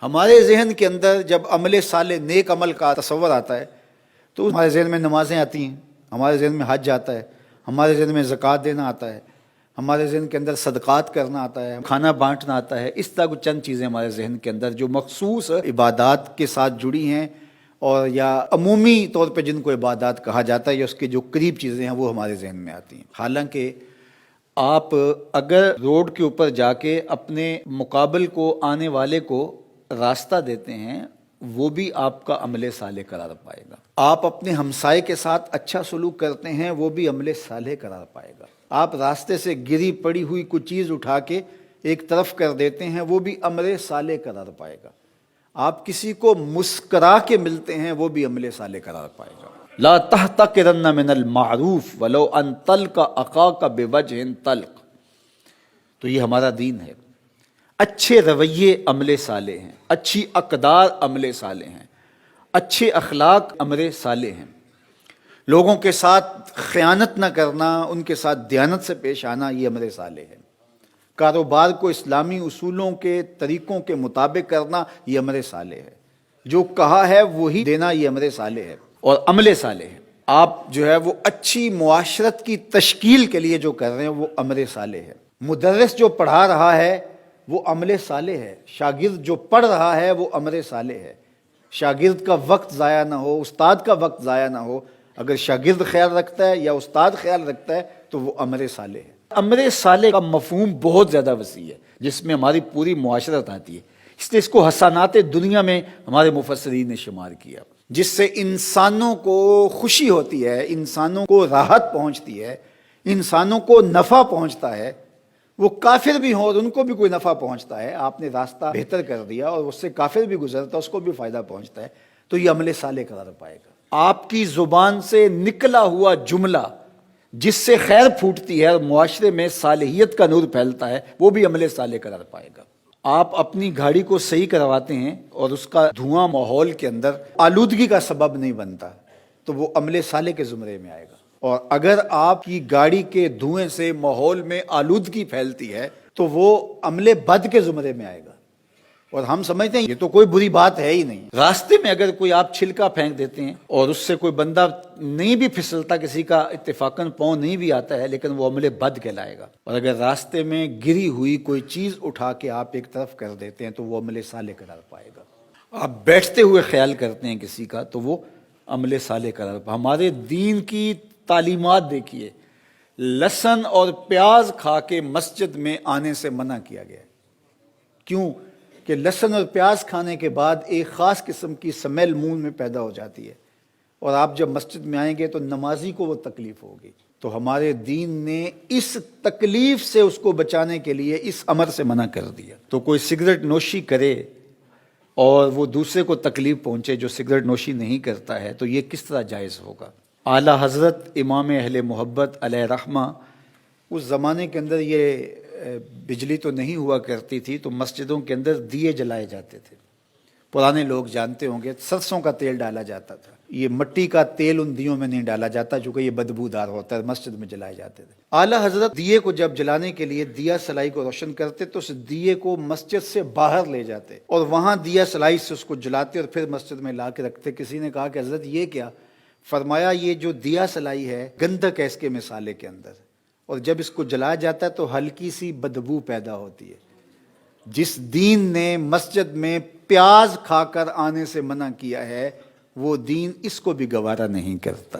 ہمارے ذہن کے اندر جب عمل صالح نیک عمل کا تصور آتا ہے تو ہمارے ذہن میں نمازیں آتی ہیں، ہمارے ذہن میں حج آتا ہے، ہمارے ذہن میں زکوٰۃ دینا آتا ہے، ہمارے ذہن کے اندر صدقات کرنا آتا ہے، کھانا بانٹنا آتا ہے۔ اس طرح کچھ چند چیزیں ہمارے ذہن کے اندر جو مخصوص عبادات کے ساتھ جڑی ہیں اور یا عمومی طور پہ جن کو عبادات کہا جاتا ہے یا اس کے جو قریب چیزیں ہیں وہ ہمارے ذہن میں آتی ہیں۔ حالانکہ آپ اگر روڈ کے اوپر جا کے اپنے مقابل کو آنے والے کو راستہ دیتے ہیں وہ بھی آپ کا عمل صالح قرار پائے گا۔ آپ اپنے ہمسائے کے ساتھ اچھا سلوک کرتے ہیں وہ بھی عمل صالح قرار پائے گا۔ آپ راستے سے گری پڑی ہوئی کوئی چیز اٹھا کے ایک طرف کر دیتے ہیں وہ بھی عمل صالح قرار پائے گا۔ آپ کسی کو مسکرا کے ملتے ہیں وہ بھی عمل صالح قرار پائے گا۔ لا تحتقرن من المعروف ولو ان تلق اخاک بوجہ طلق، تو یہ ہمارا دین ہے۔ اچھے رویے عمل صالح ہیں، اچھی اقدار عمل صالح ہیں، اچھے اخلاق عمل صالح ہیں۔ لوگوں کے ساتھ خیانت نہ کرنا، ان کے ساتھ دیانت سے پیش آنا، یہ عمل صالح ہے۔ کاروبار کو اسلامی اصولوں کے طریقوں کے مطابق کرنا، یہ عمل صالح ہے۔ جو کہا ہے وہی دینا، یہ عمل صالح ہے اور عمل صالح ہے۔ آپ جو ہے وہ اچھی معاشرت کی تشکیل کے لیے جو کر رہے ہیں وہ عمل صالح ہے۔ مدرس جو پڑھا رہا ہے وہ عمل صالح ہے، شاگرد جو پڑھ رہا ہے وہ عمل صالح ہے۔ شاگرد کا وقت ضائع نہ ہو، استاد کا وقت ضائع نہ ہو۔ اگر شاگرد خیال رکھتا ہے یا استاد خیال رکھتا ہے تو وہ عمل صالح ہے۔ عمل صالح کا مفہوم بہت زیادہ وسیع ہے جس میں ہماری پوری معاشرت آتی ہے، اس لیے اس کو حسنات دنیا میں ہمارے مفسرین نے شمار کیا، جس سے انسانوں کو خوشی ہوتی ہے، انسانوں کو راحت پہنچتی ہے، انسانوں کو نفع پہنچتا ہے۔ وہ کافر بھی ہوں اور ان کو بھی کوئی نفع پہنچتا ہے، آپ نے راستہ بہتر کر دیا اور اس سے کافر بھی گزرتا ہے، اس کو بھی فائدہ پہنچتا ہے، تو یہ عمل صالح قرار پائے گا۔ آپ کی زبان سے نکلا ہوا جملہ جس سے خیر پھوٹتی ہے اور معاشرے میں صالحیت کا نور پھیلتا ہے وہ بھی عمل صالح قرار پائے گا۔ آپ اپنی گاڑی کو صحیح کرواتے ہیں اور اس کا دھواں ماحول کے اندر آلودگی کا سبب نہیں بنتا تو وہ عمل صالح کے زمرے میں آئے گا۔ اور اگر آپ کی گاڑی کے دھوئیں سے ماحول میں آلودگی پھیلتی ہے تو وہ عمل بد کے زمرے میں آئے گا۔ اور ہم سمجھتے ہیں یہ تو کوئی بری بات ہے ہی نہیں۔ راستے میں اگر کوئی آپ چھلکا پھینک دیتے ہیں اور اس سے کوئی بندہ نہیں بھی پھسلتا، کسی کا اتفاقاً پاؤں نہیں بھی آتا ہے، لیکن وہ عمل بد کہلائے گا۔ اور اگر راستے میں گری ہوئی کوئی چیز اٹھا کے آپ ایک طرف کر دیتے ہیں تو وہ عمل صالح قرار پائے گا۔ آپ بیٹھتے ہوئے خیال کرتے ہیں کسی کا تو وہ عمل صالح قرار پائے۔ ہمارے دین کی تعلیمات دیکھیے، لہسن اور پیاز کھا کے مسجد میں آنے سے منع کیا گیا ہے۔ کیوں؟ کہ لہسن اور پیاز کھانے کے بعد ایک خاص قسم کی سمیل منہ میں پیدا ہو جاتی ہے اور آپ جب مسجد میں آئیں گے تو نمازی کو وہ تکلیف ہوگی۔ تو ہمارے دین نے اس تکلیف سے اس کو بچانے کے لیے اس امر سے منع کر دیا۔ تو کوئی سگریٹ نوشی کرے اور وہ دوسرے کو تکلیف پہنچے جو سگریٹ نوشی نہیں کرتا ہے تو یہ کس طرح جائز ہوگا؟ اعلیٰ حضرت امام اہل محبت علیہ رحمہ، اس زمانے کے اندر یہ بجلی تو نہیں ہوا کرتی تھی تو مسجدوں کے اندر دیے جلائے جاتے تھے۔ پرانے لوگ جانتے ہوں گے سرسوں کا تیل ڈالا جاتا تھا، یہ مٹی کا تیل ان دیوں میں نہیں ڈالا جاتا چونکہ یہ بدبودار ہوتا ہے، مسجد میں جلائے جاتے تھے۔ اعلیٰ حضرت دیے کو جب جلانے کے لیے دیا سلائی کو روشن کرتے تو اس دیے کو مسجد سے باہر لے جاتے اور وہاں دیا سلائی سے اس کو جلاتے اور پھر مسجد میں لا کے رکھتے۔ کسی نے کہا کہ حضرت یہ کیا؟ فرمایا یہ جو دیا سلائی ہے گندھک ہے اس کے مسالے کے اندر، اور جب اس کو جلایا جاتا ہے تو ہلکی سی بدبو پیدا ہوتی ہے۔ جس دین نے مسجد میں پیاز کھا کر آنے سے منع کیا ہے وہ دین اس کو بھی گوارا نہیں کرتا،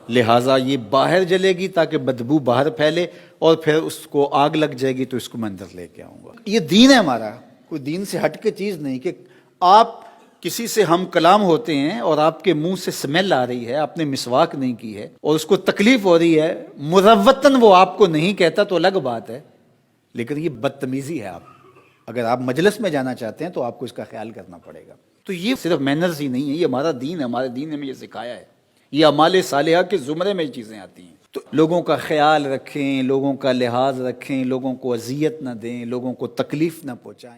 لہٰذا یہ باہر جلے گی تاکہ بدبو باہر پھیلے اور پھر اس کو آگ لگ جائے گی تو اس کو میں اندر لے کے آؤں گا۔ یہ دین ہے ہمارا، کوئی دین سے ہٹ کے چیز نہیں کہ آپ کسی سے ہم کلام ہوتے ہیں اور آپ کے منہ سے سمیل آ رہی ہے، آپ نے مسواک نہیں کی ہے اور اس کو تکلیف ہو رہی ہے، مروتاً وہ آپ کو نہیں کہتا تو الگ بات ہے، لیکن یہ بدتمیزی ہے۔ اگر آپ مجلس میں جانا چاہتے ہیں تو آپ کو اس کا خیال کرنا پڑے گا۔ تو یہ صرف مینرز ہی نہیں ہے، یہ ہمارا دین ہے، ہمارے دین نے ہمیں یہ سکھایا ہے، یہ اعمال صالحہ کے زمرے میں یہ چیزیں آتی ہیں۔ تو لوگوں کا خیال رکھیں، لوگوں کا لحاظ رکھیں، لوگوں کو اذیت نہ دیں، لوگوں کو تکلیف نہ پہنچائیں۔